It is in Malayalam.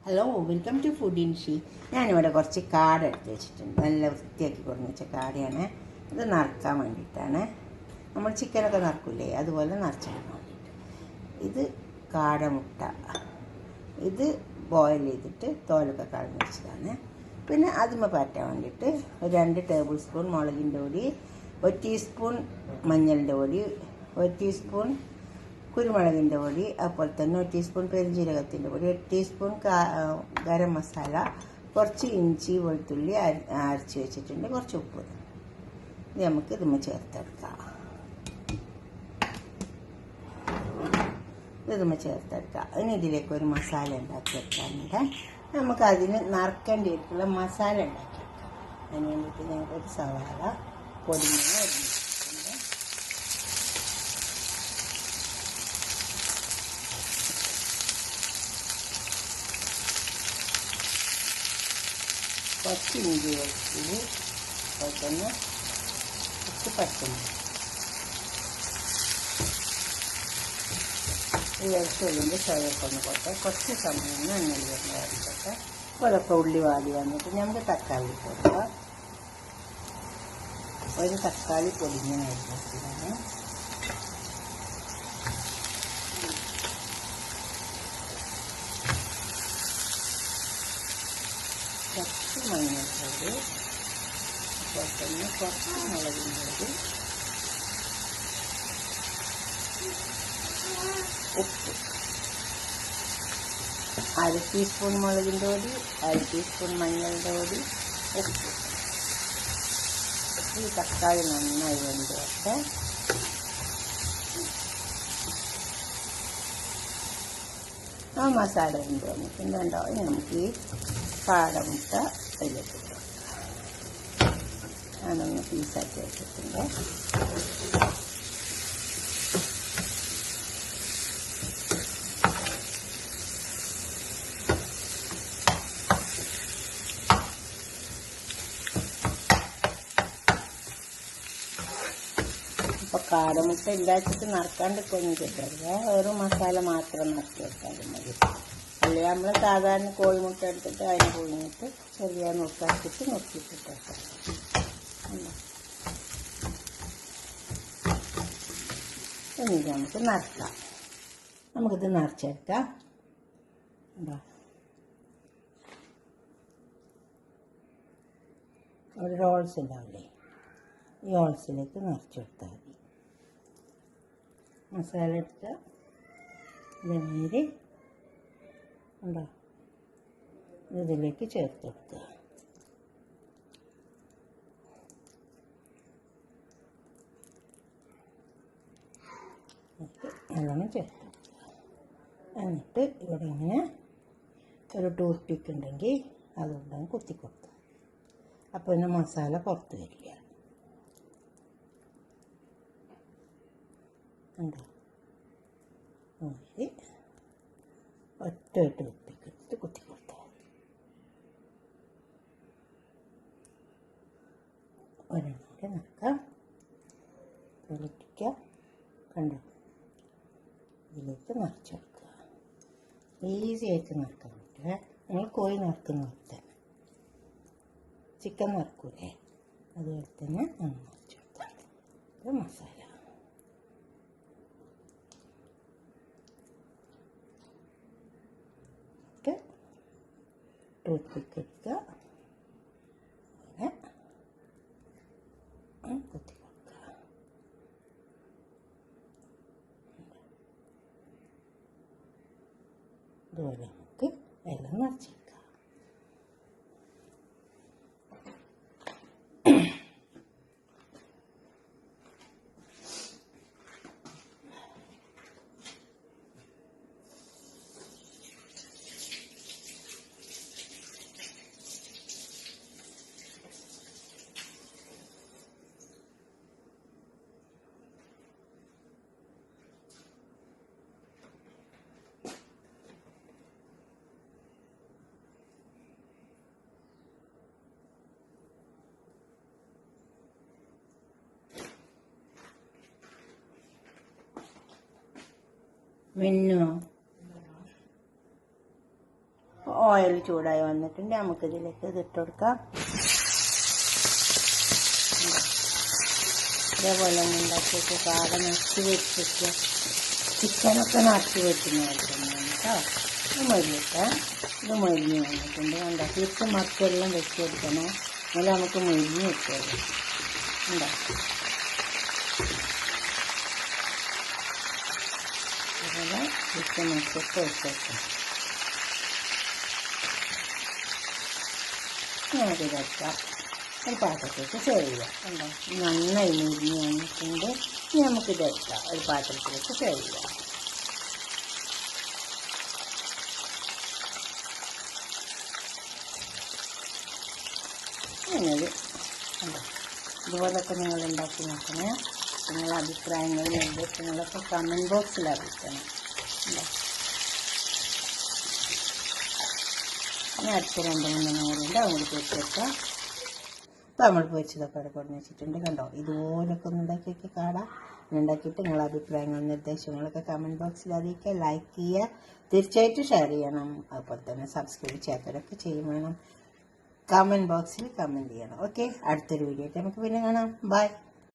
Hello, welcome to food in she. ഞാനിവിടെ കുറച്ച് കാട എടുത്ത് വെച്ചിട്ടുണ്ട്. നല്ല വൃത്തിയാക്കി കൊടുന്ന് വെച്ച കാടയാണ്. ഇത് നറുക്കാൻ വേണ്ടിയിട്ടാണ്. നമ്മൾ ചിക്കനൊക്കെ നറുക്കില്ലേ, അതുപോലെ നറുച്ചെടുക്കാൻ വേണ്ടിയിട്ട്. ഇത് കാടമുട്ട, ഇത് ബോയിൽ ചെയ്തിട്ട് തോലൊക്കെ കളഞ്ഞ് വെച്ചതാണ്. പിന്നെ അതിമ പാറ്റാൻ വേണ്ടിയിട്ട് ഒരു 2 ടേബിൾ സ്പൂൺ മുളകിൻ്റെ പൊടി, 1 ടീസ്പൂൺ മഞ്ഞളിൻ്റെ പൊടി, 1 ടീസ്പൂൺ കുരുമുളകിൻ്റെ പൊടി, അതുപോലെ തന്നെ 1 ടീസ്പൂൺ പെരുംജീരകത്തിൻ്റെ പൊടി, 1 ടീസ്പൂൺ ഗരം മസാല, കുറച്ച് ഇഞ്ചി വെളുത്തുള്ളി അരച്ച് വെച്ചിട്ടുണ്ട്, കുറച്ച് ഉപ്പ്. ഇത് നമുക്ക് ഇതുമ്മ ചേർത്തെടുക്കാം. ഇനി ഇതിലേക്ക് ഒരു മസാല ഉണ്ടാക്കിയെടുക്കാനുണ്ട്. നമുക്ക് അതിന് നറുക്കേണ്ടിയിട്ടുള്ള മസാല ഉണ്ടാക്കിയെടുക്കാം. അതിന് വേണ്ടിയിട്ട് ഞങ്ങൾക്കൊരു സവാള പൊടിഞ്ഞ് അരിഞ്ഞിട്ടുണ്ട്. കുറച്ച് ഇഞ്ചി വെളുത്തുള്ളി, അതുപോലെ തന്നെ കുറച്ച് പച്ചമുളക്. ഈ വെളുത്തുള്ളിൻ്റെ ചുവയൊക്കെ ഒന്ന് കൊടുത്താൽ കുറച്ച് സമയം എണ്ണയിൽ ഒന്ന് വാടിക്കട്ടെ. അപ്പോൾ അതൊക്കെ ഉള്ളി വാടി വന്നിട്ട് നമുക്ക് തക്കാളി കൊടുക്കാം. ഒരു തക്കാളി പൊടിഞ്ഞ നേരത്തിലാണ്. കുറച്ച് മഞ്ഞൾപ്പൊടി, അതുപോലെ തന്നെ കുറച്ച് മുളകിൻ്റെ പൊടി, ഉപ്പ്, 1/2 ടീസ്പൂൺ മുളകിൻ്റെ പൊടി, 1/2 ടീസ്പൂൺ മഞ്ഞളുടെ പൊടി, ഉപ്പ്. ഈ തക്കാളി നന്നായി വെന്ത് വരട്ടെ. ആ മസാല വെന്ത് വന്നിട്ടുണ്ടോ? ഇനി നമുക്ക് ഈ കാടമുട്ട അതിലേക്ക് ഇട്ട് കൊടുക്കാം. ഞാനൊന്ന് പീസാക്കി വെച്ചിട്ടുണ്ട്. അപ്പോൾ കാടമുട്ട ഇല്ലാച്ചിട്ട് നറുക്കാണ്ടിരിക്കൊന്നും ചെയ്തല്ല, ഒരു മസാല മാത്രം നറുക്കി വെച്ചാലും മതി. അല്ലെ നമ്മൾ സാധാരണ കോഴിമുട്ട എടുത്തിട്ട് അതിന് പുഴുങ്ങിയിട്ട് ചെറിയ നുറുക്കാക്കിയിട്ട് നുറുക്കിയിട്ടിട്ട് എന്നിട്ട് നമുക്ക് നറുക്കാം. നമുക്കിത് നിറച്ചെടുക്കാം. ഒരു റോൾസ് ഉണ്ടാവില്ലേ, ഈ റോൾസിലേക്ക് നിറച്ചെടുത്താൽ മതി. മസാല എടുത്താൽ ഇതേമാതിരി ഉണ്ടോ, ഇതിലേക്ക് ചേർത്ത് കൊടുക്കുക. നല്ലോണം ചേർത്ത് കൊടുക്കുക. എന്നിട്ട് ഇവിടെ ഇങ്ങനെ ഒരു ടൂത്ത് പിക്ക് ഉണ്ടെങ്കിൽ അതുകൊണ്ടാണ് കുത്തി കൊടുക്കുക. അപ്പോൾ പിന്നെ മസാല പുറത്ത് വരില്ല. ഉണ്ടോ, ഒറ്റ ടൂത്ത് കുത്തി കൊടുത്താൽ ഒരെണ്ണിട്ട് നടക്കാം. പൊളിക്കുക. കണ്ടോ, ഇതിലേക്ക് നിറച്ചെടുക്കുക. ഈസി ആയിട്ട് നിറക്കാൻ പറ്റുക. നമ്മൾ കോഴി നിറക്കുന്ന പോലെ തന്നെ, ചിക്കൻ നിറക്കൂലേ, അതുപോലെ തന്നെ നമ്മൾ നിറച്ചെടുക്കാം. ഇത് മസാല ടൂത്ത് പിക്ക് എടുക്കുക, അങ്ങനെ കുത്തി കൊടുക്കുക. ഇതുപോലെ നമുക്ക് എല്ലാം നിറച്ചെടുക്കാം. മിന്നു ഓയിൽ ചൂടായി വന്നിട്ടുണ്ട്. നമുക്കിതിലേക്ക് ഇതിട്ട് കൊടുക്കാം. അതേപോലെ തന്നെ ഉണ്ടാക്കിയിട്ട് കാട നട്ടി വെച്ചിട്ട് ചിക്കനൊക്കെ നട്ടി വെക്കുന്ന പോലെ തന്നെയാണ് കേട്ടോ. ഇത് മൊരിയിട്ടാൽ ഇത് മൊരിഞ്ഞ് വന്നിട്ടുണ്ട്. കണ്ടോ, തിരിച്ച് മക്കെല്ലാം വെച്ച് കൊടുക്കണം. എന്നാലും നമുക്ക് മൊരിഞ്ഞ് വെച്ചോളൂ. ഉണ്ടോ, അതുപോലെ തിരിച്ച് മക്കൊക്കെ വെച്ചേക്കാം. നമുക്ക് വെക്കാം. ഒരു പാത്രത്തിലേക്ക് സേവ് ചെയ്യാം. കണ്ടോ, നന്നായി മൊരിഞ്ഞ് വന്നിട്ടുണ്ട്. ഇനി നമുക്കിത് വെക്കാം. ഒരു പാത്രത്തിലേക്ക് സേവ് ചെയ്യാം. അങ്ങനെ കണ്ടോ, ഇതുപോലൊക്കെ നിങ്ങൾ ഉണ്ടാക്കി നോക്കണേ. നിങ്ങളുടെ അഭിപ്രായങ്ങളും നിർദ്ദേശങ്ങളൊക്കെ കമൻറ്റ് ബോക്സിൽ അറിയിക്കണം. ഉണ്ടോ, ഇനി അടുത്ത 2-3 മണിക്കൂറുണ്ട് അങ്ങോട്ട് പൊരിച്ച് വെക്കാം. അപ്പോൾ നമ്മൾ പൊരിച്ചതൊക്കെ അവിടെ കൊണ്ടു വെച്ചിട്ടുണ്ട്. കണ്ടോ, ഇതുപോലൊക്കെ ഒന്ന് ഉണ്ടാക്കി വയ്ക്കുക. കാട ഉണ്ടാക്കിയിട്ട് നിങ്ങളുടെ അഭിപ്രായങ്ങളും നിർദ്ദേശങ്ങളൊക്കെ കമൻറ്റ് ബോക്സിൽ അറിയിക്കുക. ലൈക്ക് ചെയ്യുക, തീർച്ചയായിട്ടും ഷെയർ ചെയ്യണം. അതുപോലെ തന്നെ സബ്സ്ക്രൈബ് ചെയ്യാത്തവരൊക്കെ ചെയ്യും വേണം. കമൻറ്റ് ബോക്സിൽ കമൻറ്റ് ചെയ്യണം. ഓക്കെ, അടുത്തൊരു വീഡിയോ ആയിട്ട് നമുക്ക് പിന്നെ കാണാം. ബൈ.